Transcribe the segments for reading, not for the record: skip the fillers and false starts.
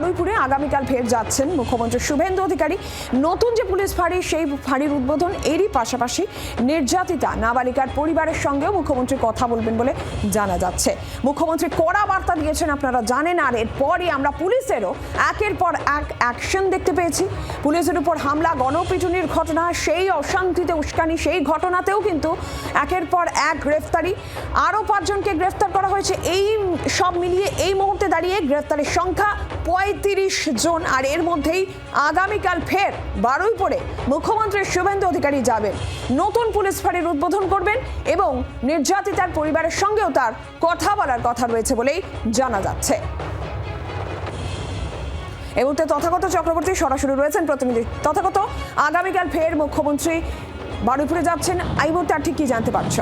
বারুইপুরে আগামীকাল ফের যাচ্ছেন মুখ্যমন্ত্রী শুভেন্দু অধিকারী। নতুন যে পুলিশ ফাঁড়ি, সেই ফাঁড়ির উদ্বোধন, এরই পাশাপাশি নির্যাতিতা নাবালিকার পরিবারের সঙ্গেও মুখ্যমন্ত্রী কথা বলবেন বলে জানা যাচ্ছে। মুখ্যমন্ত্রী কড়া বার্তা দিয়েছেন, আপনারা জানেন। আর এরপরই আমরা পুলিশেরও একের পর এক অ্যাকশন দেখতে পেয়েছি। পুলিশের উপর হামলা, গণপিটুনির ঘটনা, সেই অশান্তিতে উস্কানি, সেই ঘটনাতেও কিন্তু একের পর এক গ্রেফতারি। আরও 5 জনকে গ্রেফতার করা হয়েছে। এই সব মিলিয়ে এই মুহূর্তে দাঁড়িয়ে গ্রেফতারের সংখ্যা 35 জন। আর এর মধ্যেই আগামীকাল ফের বারুইপুরে মুখ্যমন্ত্রী শুভেন্দু অধিকারী যাবেন, নতুন পুলিশ ফাঁড়ির উদ্বোধন করবেন এবং নির্যাতিতার পরিবারের সঙ্গেও তার কথা বলার কথা রয়েছে বলেই জানা যাচ্ছে। এই মুহূর্তে তথাগত চক্রবর্তী সরাসরি রয়েছেন প্রতিনিধি। তথাগত, আগামীকাল ফের মুখ্যমন্ত্রী বারুইপুরে যাচ্ছেন, এই মুহূর্তে আর ঠিক কি জানতে পারছো?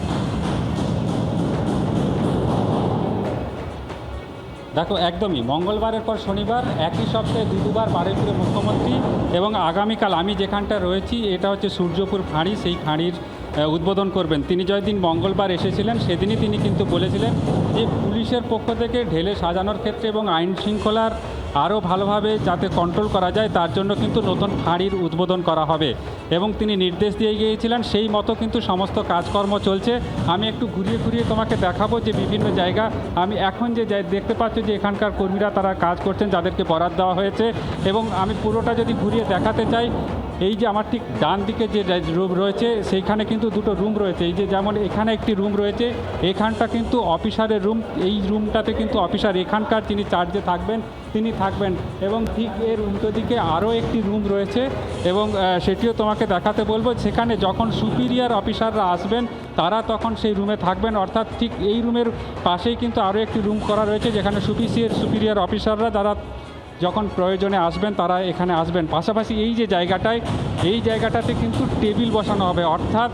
দেখো, একদমই মঙ্গলবারের পর শনিবার একই সপ্তাহে দুবার বারুইপুরে মুখ্যমন্ত্রী, এবং আগামীকাল আমি যেখানটা রয়েছি এটা হচ্ছে সূর্যপুর ফাঁড়ি, সেই ফাঁড়ির উদ্বোধন করবেন তিনি। যেদিন মঙ্গলবার এসেছিলেন সেদিনই তিনি কিন্তু বলেছিলেন যে পুলিশের পক্ষ থেকে ঢেলে সাজানোর ক্ষেত্রে এবং আইন শৃঙ্খলার আরও ভালোভাবে যাতে কন্ট্রোল করা যায় তার জন্য কিন্তু নতুন ফাঁড়ির উদ্বোধন করা হবে, এবং তিনি নির্দেশ দিয়ে গিয়েছিলেন। সেই মতো কিন্তু সমস্ত কাজকর্ম চলছে। আমি একটু ঘুরিয়ে ঘুরিয়ে তোমাকে দেখাবো যে বিভিন্ন জায়গা আমি এখন যে দেখতে পাচ্ছি যে এখানকার কর্মীরা তারা কাজ করছেন, যাদেরকে বরাত দেওয়া হয়েছে। এবং আমি পুরোটা যদি ঘুরিয়ে দেখাতে চাই, এই যে আমার ঠিক ডান দিকে যে রুম রয়েছে সেইখানে কিন্তু দুটো রুম রয়েছে। এই যে যেমন এখানে একটি রুম রয়েছে, এখানটা কিন্তু অফিসারের রুম। এই রুমটাতে কিন্তু অফিসার এখানকার যিনি চার্জে থাকবেন তিনি থাকবেন, এবং ঠিক এর উল্টো দিকে আরও একটি রুম রয়েছে, এবং সেটিও তোমাকে দেখাতে বলবো। সেখানে যখন সুপিরিয়র অফিসাররা আসবেন তারা তখন সেই রুমে থাকবেন, অর্থাৎ ঠিক এই রুমের পাশেই কিন্তু আরও একটি রুম করা রয়েছে যেখানে সুপিরিয়র অফিসাররা যারা যখন প্রয়োজনে আসবেন তারা এখানে আসবেন। পাশাপাশি এই যে জায়গাটায়, এই জায়গাটাতে কিন্তু টেবিল বসানো হবে, অর্থাৎ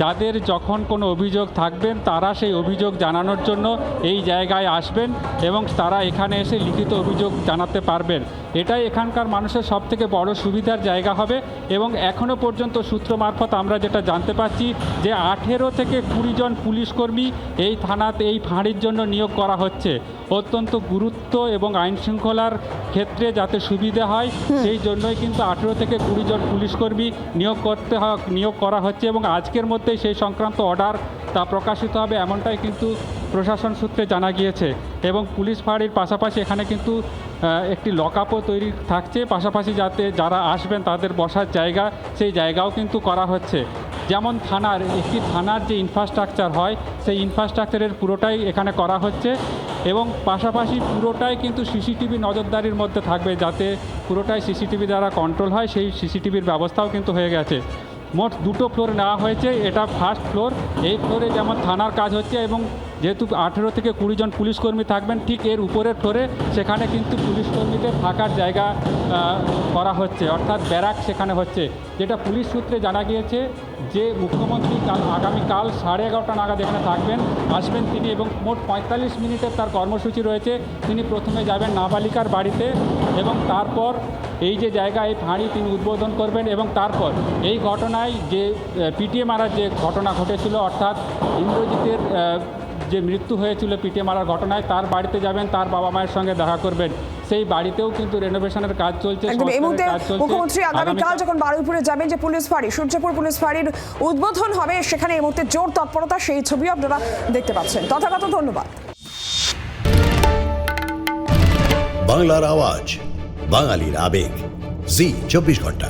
যাদের যখন কোনো অভিযোগ থাকবেন তারা সেই অভিযোগ জানানোর জন্য এই জায়গায় আসবেন এবং তারা এখানে এসে লিখিত অভিযোগ জানাতে পারবেন। এটাই এখানকার মানুষের সবথেকে বড় সুবিধার জায়গা হবে। এবং এখনও পর্যন্ত সূত্র মারফত আমরা যেটা জানতে পারছি যে 18 থেকে 20 জন পুলিশকর্মী এই থানাতে এই ফাঁড়ির জন্য নিয়োগ করা হচ্ছে। অত্যন্ত গুরুত্ব এবং আইন শৃঙ্খলার ক্ষেত্রে যাতে সুবিধা হয় সেই জন্যই কিন্তু 18 থেকে 20 জন পুলিশকর্মী নিয়োগ করা হচ্ছে, এবং আজকের মধ্যেই সেই সংক্রান্ত অর্ডার তা প্রকাশিত হবে, এমনটাই কিন্তু প্রশাসন সূত্রে জানা গিয়েছে। এবং পুলিশ ফাঁড়ির পাশাপাশি এখানে কিন্তু একটি লকআপও তৈরি থাকছে, পাশাপাশি যাতে যারা আসবেন তাদের বসার জায়গা, সেই জায়গাও কিন্তু করা হচ্ছে। যেমন একটি থানার যে ইনফ্রাস্ট্রাকচার হয় সেই ইনফ্রাস্ট্রাকচারের পুরোটাই এখানে করা হচ্ছে, এবং পাশাপাশি পুরোটাই কিন্তু সিসিটিভি নজরদারির মধ্যে থাকবে, যাতে পুরোটাই সিসিটিভি দ্বারা কন্ট্রোল হয়, সেই সিসিটিভির ব্যবস্থাও কিন্তু হয়ে গেছে। মোট 2টো ফ্লোর নেওয়া হয়েছে, এটা ফার্স্ট ফ্লোর। এই ফ্লোরে যেমন থানার কাজ হচ্ছে, এবং যেহেতু 18 থেকে 20 জন পুলিশকর্মী থাকবেন ঠিক এর উপরের ফ্লোরে, সেখানে কিন্তু পুলিশকর্মীদের থাকার জায়গা করা হচ্ছে, অর্থাৎ ব্যারাক সেখানে হচ্ছে। যেটা পুলিশ সূত্রে জানা গিয়েছে যে মুখ্যমন্ত্রী আগামীকাল 11:30 নাগাদ এখানে আসবেন তিনি, এবং মোট 45 মিনিটের তার কর্মসূচি রয়েছে। তিনি প্রথমে যাবেন নাবালিকার বাড়িতে, এবং তারপর এই যে জায়গা এই ফাঁড়ি তিনি উদ্বোধন করবেন, এবং তারপর এই ঘটনায় যে পিটিয়ে মারার যে ঘটনা ঘটেছিল, অর্থাৎ ইন্দ্রজিতের যে মৃত্যু হয়েছিল পিটিয়ে মারার ঘটনায়, তার বাড়িতে যাবেন, তার বাবা মায়ের সঙ্গে দেখা করবেন। সেই বাড়িতেও কিন্তু রেনোভেশনের কাজ চলছে। মুখ্যমন্ত্রী আগামীকাল যখন বারুইপুরে যাবেন, যে পুলিশ ফাঁড়ি, সূর্যপুর পুলিশ ফাঁড়ির উদ্বোধন হবে, সেখানে এই মুহূর্তে জোর তৎপরতা, সেই ছবিও আপনারা দেখতে পাচ্ছেন। তথাগত ধন্যবাদ। বাংলার আওয়াজ, বাঙালির আবেগ, জি 24 ঘন্টা।